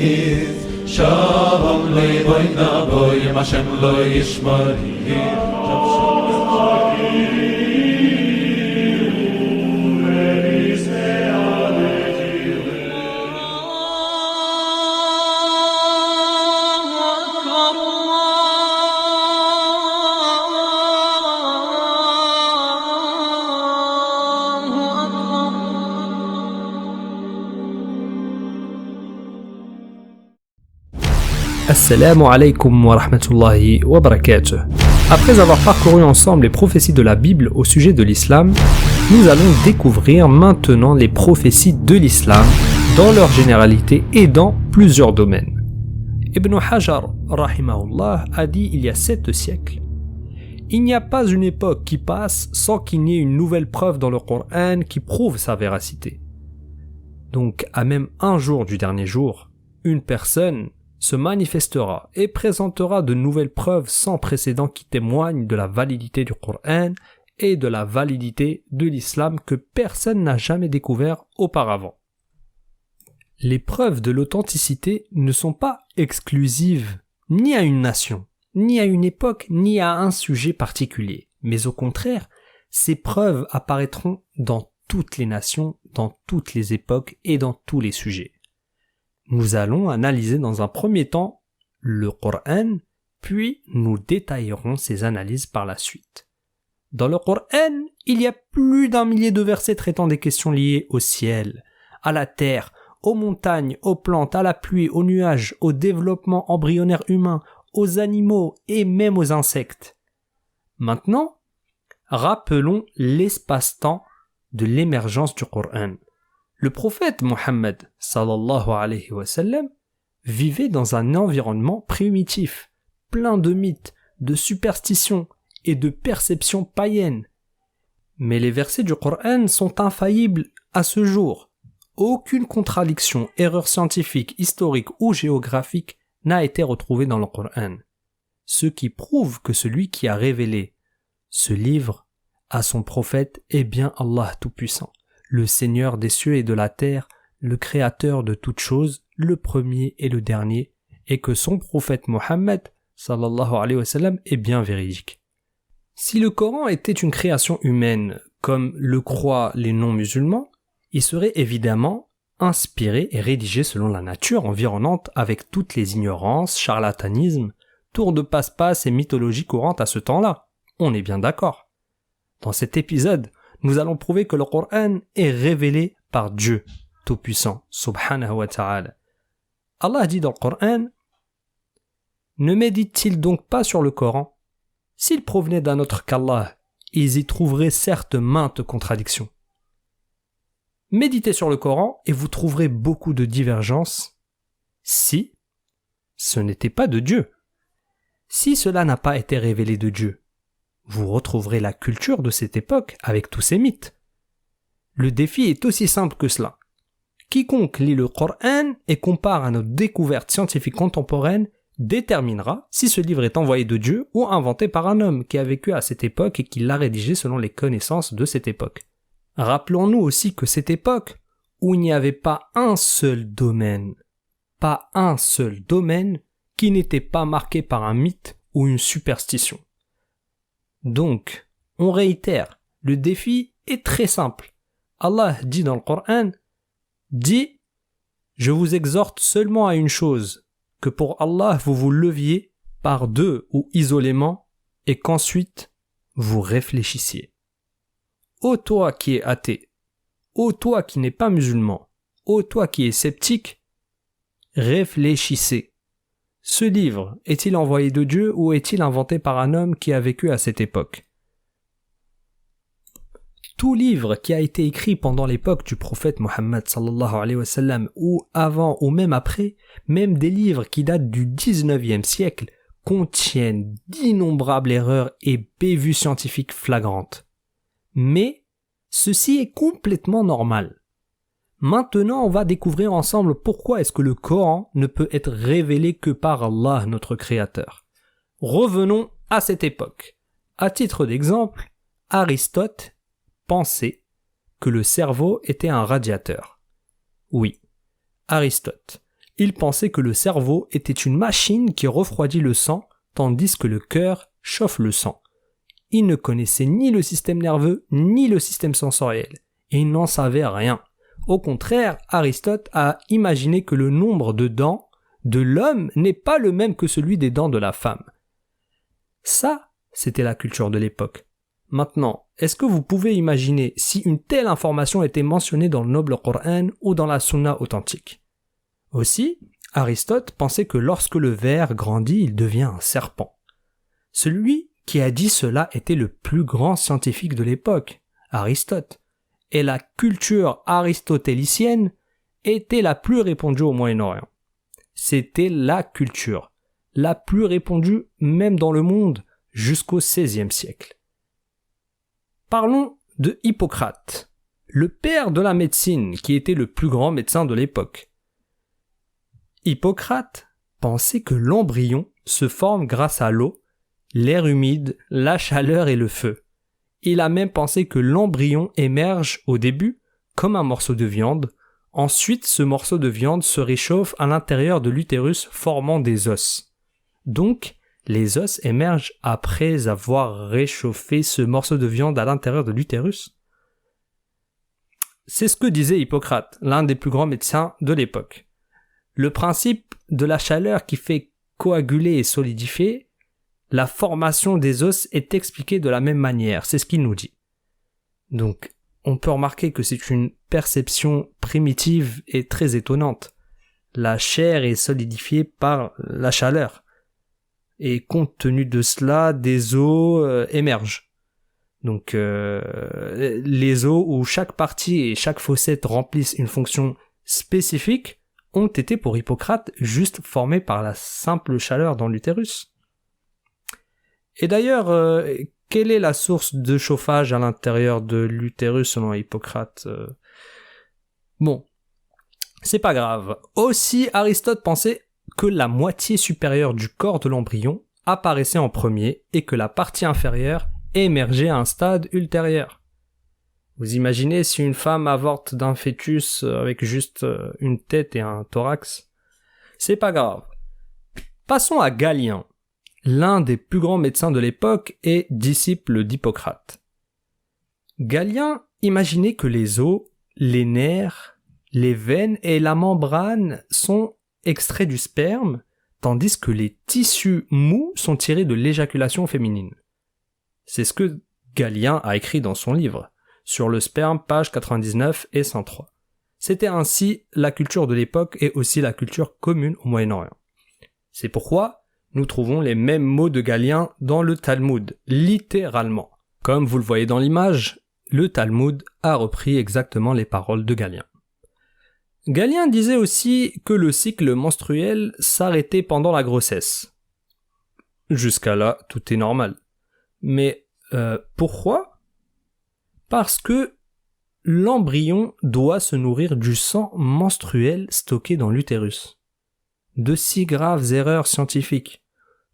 Shalom leiboy naboy Hashem lo yishmari Assalamu alaikum wa rahmatullahi wa barakatuh. Après avoir parcouru ensemble les prophéties de la Bible au sujet de l'islam, nous allons découvrir maintenant les prophéties de l'islam dans leur généralité et dans plusieurs domaines. Ibn Hajar rahimahullah a dit il y a 7 siècles: il n'y a pas une époque qui passe sans qu'il n'y ait une nouvelle preuve dans le Coran qui prouve sa véracité. Donc à même un jour du dernier jour, une personne se manifestera et présentera de nouvelles preuves sans précédent qui témoignent de la validité du Coran et de la validité de l'islam que personne n'a jamais découvert auparavant. Les preuves de l'authenticité ne sont pas exclusives ni à une nation, ni à une époque, ni à un sujet particulier, mais au contraire, ces preuves apparaîtront dans toutes les nations, dans toutes les époques et dans tous les sujets. Nous allons analyser dans un premier temps le Coran, puis nous détaillerons ces analyses par la suite. Dans le Coran, il y a plus d'1 millier de versets traitant des questions liées au ciel, à la terre, aux montagnes, aux plantes, à la pluie, aux nuages, au développement embryonnaire humain, aux animaux et même aux insectes. Maintenant, rappelons l'espace-temps de l'émergence du Coran. Le prophète Mohammed sallallahu alayhi wa sallam vivait dans un environnement primitif, plein de mythes, de superstitions et de perceptions païennes. Mais les versets du Coran sont infaillibles à ce jour. Aucune contradiction, erreur scientifique, historique ou géographique n'a été retrouvée dans le Coran. Ce qui prouve que celui qui a révélé ce livre à son prophète est bien Allah Tout-Puissant, le Seigneur des cieux et de la terre, le Créateur de toutes choses, le premier et le dernier, et que son prophète Mohammed sallallahu alayhi wa sallam est bien véridique. Si le Coran était une création humaine, comme le croient les non-musulmans, il serait évidemment inspiré et rédigé selon la nature environnante avec toutes les ignorances, charlatanismes, tours de passe-passe et mythologie courantes à ce temps-là. On est bien d'accord. Dans cet épisode, nous allons prouver que le Coran est révélé par Dieu Tout-Puissant, subhanahu wa ta'ala. Allah dit dans le Coran: ne médite-t-il donc pas sur le Coran? S'il provenait d'un autre qu'Allah, ils y trouveraient certes maintes contradictions. Méditez sur le Coran et vous trouverez beaucoup de divergences si ce n'était pas de Dieu. Si cela n'a pas été révélé de Dieu, vous retrouverez la culture de cette époque avec tous ces mythes. Le défi est aussi simple que cela. Quiconque lit le Coran et compare à nos découvertes scientifiques contemporaines déterminera si ce livre est envoyé de Dieu ou inventé par un homme qui a vécu à cette époque et qui l'a rédigé selon les connaissances de cette époque. Rappelons-nous aussi que cette époque, où il n'y avait pas un seul domaine qui n'était pas marqué par un mythe ou une superstition. Donc, on réitère, le défi est très simple. Allah dit dans le Coran, dit: je vous exhorte seulement à une chose, que pour Allah vous vous leviez par deux ou isolément, et qu'ensuite vous réfléchissiez. Ô toi qui es athée, ô toi qui n'es pas musulman, ô toi qui es sceptique, réfléchissez. Ce livre est-il envoyé de Dieu ou est-il inventé par un homme qui a vécu à cette époque? Tout livre qui a été écrit pendant l'époque du prophète Mohammed sallallahu alayhi wa sallam ou avant ou même après, même des livres qui datent du 19e siècle, contiennent d'innombrables erreurs et bévues scientifiques flagrantes. Mais ceci est complètement normal. Maintenant, on va découvrir ensemble pourquoi est-ce que le Coran ne peut être révélé que par Allah, notre Créateur. Revenons à cette époque. À titre d'exemple, Aristote pensait que le cerveau était un radiateur. Oui, Aristote, Ils pensaient que le cerveau était une machine qui refroidit le sang, tandis que le cœur chauffe le sang. Ils ne connaissaient ni le système nerveux, ni le système sensoriel. Et ils n'en savaient rien. Au contraire, Aristote a imaginé que le nombre de dents de l'homme n'est pas le même que celui des dents de la femme. Ça, c'était la culture de l'époque. Maintenant, est-ce que vous pouvez imaginer si une telle information était mentionnée dans le noble Coran ou dans la Sunna authentique? Aussi, Aristote pensait que lorsque le ver grandit, il devient un serpent. Celui qui a dit cela était le plus grand scientifique de l'époque, Aristote. Et la culture aristotélicienne était la plus répandue au Moyen-Orient. C'était la culture, la plus répandue même dans le monde jusqu'au XVIe siècle. Parlons de Hippocrate, le père de la médecine qui était le plus grand médecin de l'époque. Hippocrate pensait que l'embryon se forme grâce à l'eau, l'air humide, la chaleur et le feu. Il a même pensé que l'embryon émerge au début comme un morceau de viande. Ensuite, ce morceau de viande se réchauffe à l'intérieur de l'utérus formant des os. Donc, les os émergent après avoir réchauffé ce morceau de viande à l'intérieur de l'utérus. C'est ce que disait Hippocrate, l'un des plus grands médecins de l'époque. Le principe de la chaleur qui fait coaguler et solidifier, la formation des os est expliquée de la même manière, c'est ce qu'il nous dit. Donc, on peut remarquer que c'est une perception primitive et très étonnante. La chair est solidifiée par la chaleur. Et compte tenu de cela, des os émergent. Donc, les os où chaque partie et chaque fossette remplissent une fonction spécifique ont été pour Hippocrate juste formés par la simple chaleur dans l'utérus. Et d'ailleurs, quelle est la source de chauffage à l'intérieur de l'utérus selon Hippocrate? Bon, c'est pas grave. Aussi, Aristote pensait que la moitié supérieure du corps de l'embryon apparaissait en premier et que la partie inférieure émergeait à un stade ultérieur. Vous imaginez si une femme avorte d'un fœtus avec juste une tête et un thorax? C'est pas grave. Passons à Galien, l'un des plus grands médecins de l'époque et disciple d'Hippocrate. Galien imaginait que les os, les nerfs, les veines et la membrane sont extraits du sperme, tandis que les tissus mous sont tirés de l'éjaculation féminine. C'est ce que Galien a écrit dans son livre, sur le sperme, pages 99 et 103. C'était ainsi la culture de l'époque et aussi la culture commune au Moyen-Orient. C'est pourquoi nous trouvons les mêmes mots de Galien dans le Talmud, littéralement. Comme vous le voyez dans l'image, le Talmud a repris exactement les paroles de Galien. Galien disait aussi que le cycle menstruel s'arrêtait pendant la grossesse. Jusqu'à là, tout est normal. Mais pourquoi? Parce que l'embryon doit se nourrir du sang menstruel stocké dans l'utérus. De si graves erreurs scientifiques.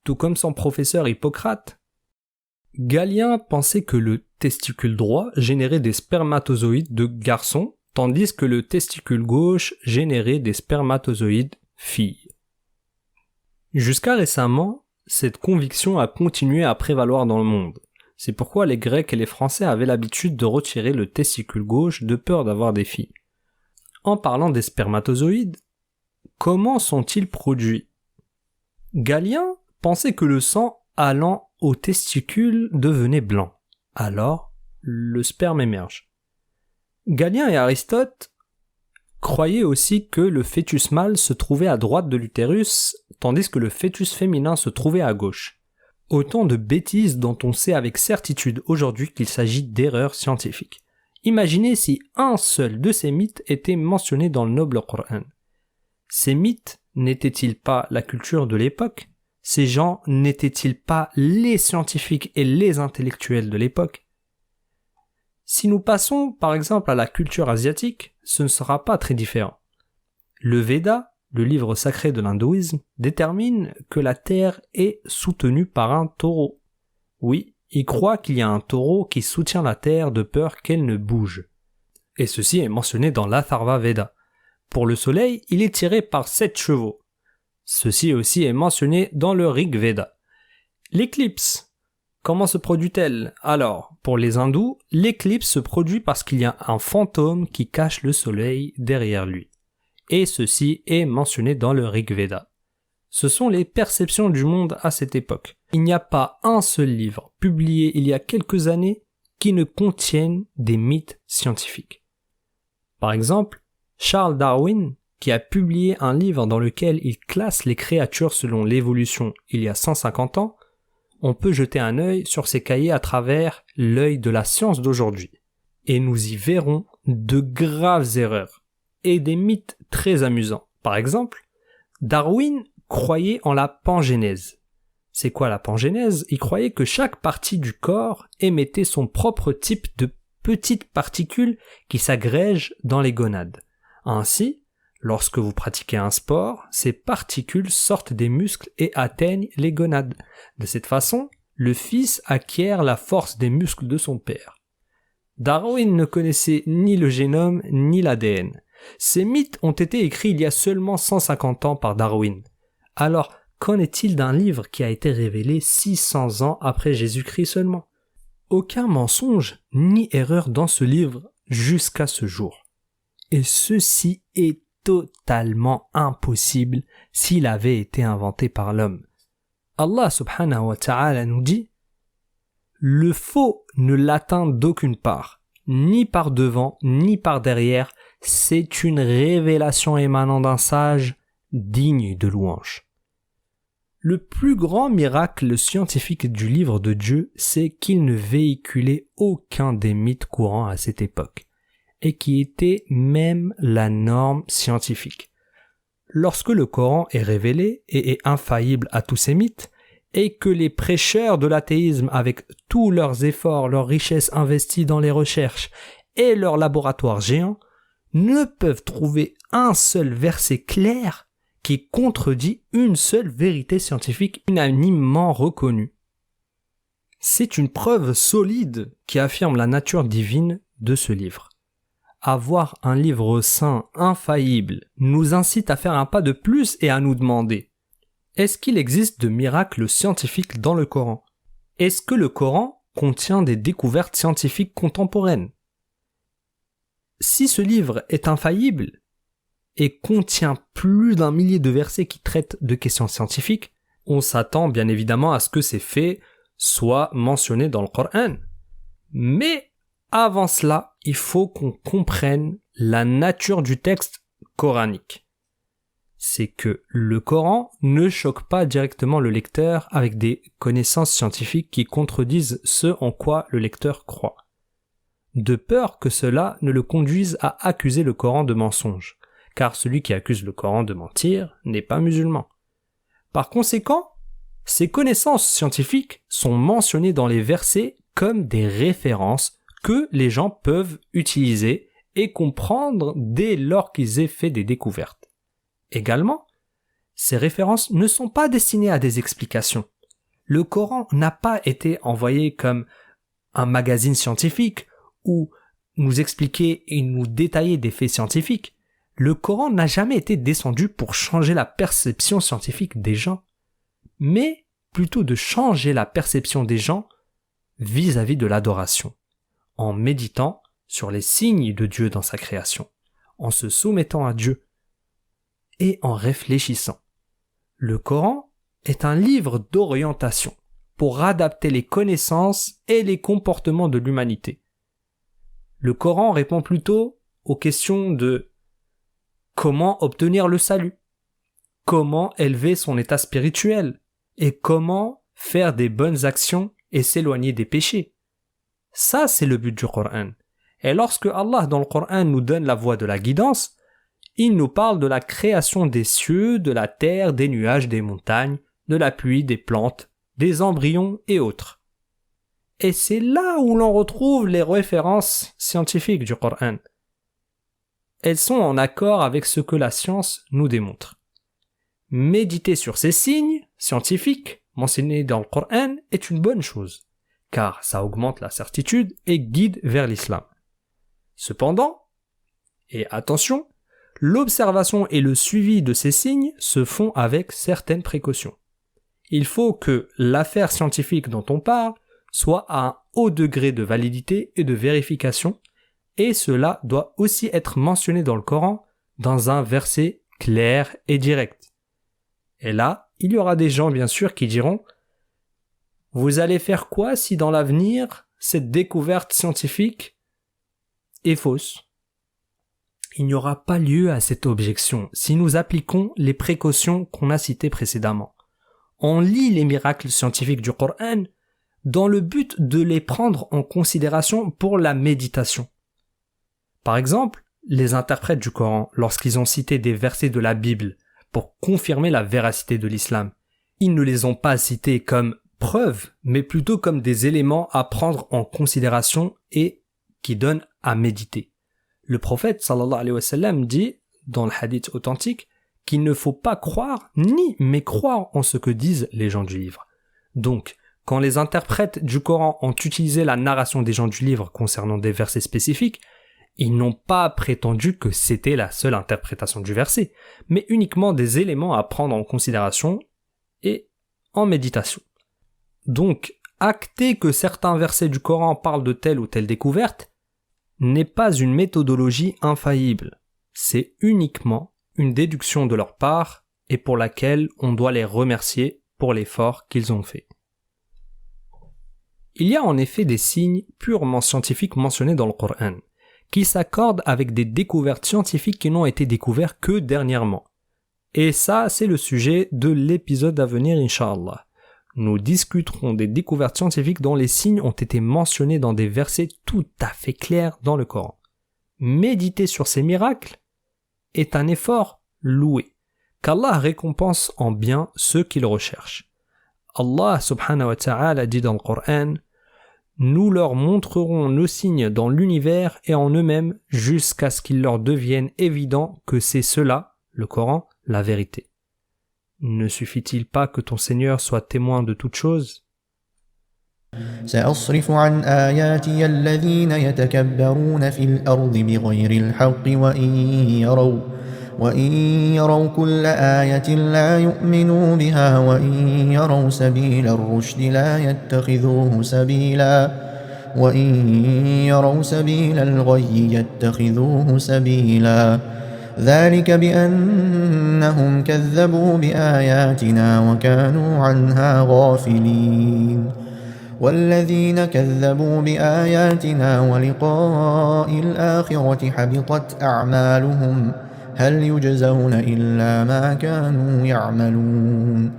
Tout comme son professeur Hippocrate, Galien pensait que le testicule droit générait des spermatozoïdes de garçons, tandis que le testicule gauche générait des spermatozoïdes filles. Jusqu'à récemment, cette conviction a continué à prévaloir dans le monde. C'est pourquoi les Grecs et les Français avaient l'habitude de retirer le testicule gauche de peur d'avoir des filles. En parlant des spermatozoïdes, comment sont-ils produits? Galien pensait que le sang allant au testicule devenait blanc. Alors, le sperme émerge. Galien et Aristote croyaient aussi que le fœtus mâle se trouvait à droite de l'utérus, tandis que le fœtus féminin se trouvait à gauche. Autant de bêtises dont on sait avec certitude aujourd'hui qu'il s'agit d'erreurs scientifiques. Imaginez si un seul de ces mythes était mentionné dans le noble Coran. Ces mythes n'étaient-ils pas la culture de l'époque? Ces gens n'étaient-ils pas les scientifiques et les intellectuels de l'époque? Si nous passons par exemple à la culture asiatique, ce ne sera pas très différent. Le Veda, le livre sacré de l'hindouisme, détermine que la terre est soutenue par un taureau. Oui, il croit qu'il y a un taureau qui soutient la terre de peur qu'elle ne bouge. Et ceci est mentionné dans l'Atharva Veda. Pour le soleil, il est tiré par 7 chevaux. Ceci aussi est mentionné dans le Rig Veda. L'éclipse, comment se produit-elle? Alors, pour les hindous, l'éclipse se produit parce qu'il y a un fantôme qui cache le soleil derrière lui. Et ceci est mentionné dans le Rig Veda. Ce sont les perceptions du monde à cette époque. Il n'y a pas un seul livre publié il y a quelques années qui ne contienne des mythes scientifiques. Par exemple, Charles Darwin, qui a publié un livre dans lequel il classe les créatures selon l'évolution il y a 150 ans, on peut jeter un œil sur ces cahiers à travers l'œil de la science d'aujourd'hui. Et nous y verrons de graves erreurs et des mythes très amusants. Par exemple, Darwin croyait en la pangénèse. C'est quoi la pangénèse? Il croyait que chaque partie du corps émettait son propre type de petites particules qui s'agrègent dans les gonades. Ainsi, lorsque vous pratiquez un sport, ces particules sortent des muscles et atteignent les gonades. De cette façon, le fils acquiert la force des muscles de son père. Darwin ne connaissait ni le génome ni l'ADN. Ces mythes ont été écrits il y a seulement 150 ans par Darwin. Alors, qu'en est-il d'un livre qui a été révélé 600 ans après Jésus-Christ seulement? Aucun mensonge ni erreur dans ce livre jusqu'à ce jour. Et ceci est totalement impossible s'il avait été inventé par l'homme. Allah subhanahu wa ta'ala nous dit: le faux ne l'atteint d'aucune part, ni par devant, ni par derrière, c'est une révélation émanant d'un sage digne de louange. Le plus grand miracle scientifique du livre de Dieu, c'est qu'il ne véhiculait aucun des mythes courants à cette époque, et qui était même la norme scientifique. Lorsque le Coran est révélé et est infaillible à tous ces mythes, et que les prêcheurs de l'athéisme, avec tous leurs efforts, leurs richesses investies dans les recherches et leurs laboratoires géants, ne peuvent trouver un seul verset clair qui contredit une seule vérité scientifique unanimement reconnue. C'est une preuve solide qui affirme la nature divine de ce livre. Avoir un livre saint, infaillible, nous incite à faire un pas de plus et à nous demander: est-ce qu'il existe de miracles scientifiques dans le Coran? Est-ce que le Coran contient des découvertes scientifiques contemporaines? Si ce livre est infaillible et contient plus d'1 millier de versets qui traitent de questions scientifiques, on s'attend bien évidemment à ce que ces faits soient mentionnés dans le Coran. Mais avant cela, il faut qu'on comprenne la nature du texte coranique. C'est que le Coran ne choque pas directement le lecteur avec des connaissances scientifiques qui contredisent ce en quoi le lecteur croit, de peur que cela ne le conduise à accuser le Coran de mensonge, car celui qui accuse le Coran de mentir n'est pas musulman. Par conséquent, ces connaissances scientifiques sont mentionnées dans les versets comme des références que les gens peuvent utiliser et comprendre dès lors qu'ils aient fait des découvertes. Également, ces références ne sont pas destinées à des explications. Le Coran n'a pas été envoyé comme un magazine scientifique où nous expliquer et nous détailler des faits scientifiques. Le Coran n'a jamais été descendu pour changer la perception scientifique des gens, mais plutôt de changer la perception des gens vis-à-vis de l'adoration, en méditant sur les signes de Dieu dans sa création, en se soumettant à Dieu et en réfléchissant. Le Coran est un livre d'orientation pour adapter les connaissances et les comportements de l'humanité. Le Coran répond plutôt aux questions de comment obtenir le salut, comment élever son état spirituel et comment faire des bonnes actions et s'éloigner des péchés. Ça, c'est le but du Coran. Et lorsque Allah dans le Coran nous donne la voie de la guidance, il nous parle de la création des cieux, de la terre, des nuages, des montagnes, de la pluie, des plantes, des embryons et autres. Et c'est là où l'on retrouve les références scientifiques du Coran. Elles sont en accord avec ce que la science nous démontre. Méditer sur ces signes scientifiques mentionnés dans le Coran est une bonne chose, car ça augmente la certitude et guide vers l'islam. Cependant, et attention, L'observation et le suivi de ces signes se font avec certaines précautions. Il faut que l'affaire scientifique dont on parle soit à un haut degré de validité et de vérification, et cela doit aussi être mentionné dans le Coran dans un verset clair et direct. Et là, il y aura des gens bien sûr qui diront « Vous allez faire quoi si dans l'avenir, cette découverte scientifique est fausse ?» Il n'y aura pas lieu à cette objection si nous appliquons les précautions qu'on a citées précédemment. On lit les miracles scientifiques du Coran dans le but de les prendre en considération pour la méditation. Par exemple, les interprètes du Coran, lorsqu'ils ont cité des versets de la Bible pour confirmer la véracité de l'islam, ils ne les ont pas cités comme preuves, mais plutôt comme des éléments à prendre en considération et qui donnent à méditer. Le prophète sallallahu alayhi wa sallam dit, dans le hadith authentique, qu'il ne faut pas croire ni mécroire en ce que disent les gens du livre. Donc, quand les interprètes du Coran ont utilisé la narration des gens du livre concernant des versets spécifiques, ils n'ont pas prétendu que c'était la seule interprétation du verset, mais uniquement des éléments à prendre en considération et en méditation. Donc, acter que certains versets du Coran parlent de telle ou telle découverte n'est pas une méthodologie infaillible. C'est uniquement une déduction de leur part et pour laquelle on doit les remercier pour l'effort qu'ils ont fait. Il y a en effet des signes purement scientifiques mentionnés dans le Coran, qui s'accordent avec des découvertes scientifiques qui n'ont été découvertes que dernièrement. Et ça, c'est le sujet de l'épisode à venir, Inch'Allah. Nous discuterons des découvertes scientifiques dont les signes ont été mentionnés dans des versets tout à fait clairs dans le Coran. Méditer sur ces miracles est un effort loué, qu'Allah récompense en bien ceux qui le recherchent. Allah subhanahu wa ta'ala dit dans le Coran « Nous leur montrerons nos signes dans l'univers et en eux-mêmes jusqu'à ce qu'il leur devienne évident que c'est cela, le Coran, la vérité. » Ne suffit-il pas que ton Seigneur soit témoin de toutes choses? سأصرف عن آياتي الذين يتكبرون في الأرض بغير الحق وإن يروا كل آية لا يؤمنوا بها وإن يروا سبيل الرشد لا يتخذوه سبيلا وإن يروا سبيل الغي يتخذوه سبيلا ذلك بأنهم كذبوا بآياتنا وكانوا عنها غافلين والذين كذبوا بآياتنا ولقاء الآخرة حبطت أعمالهم هل يجزون إلا ما كانوا يعملون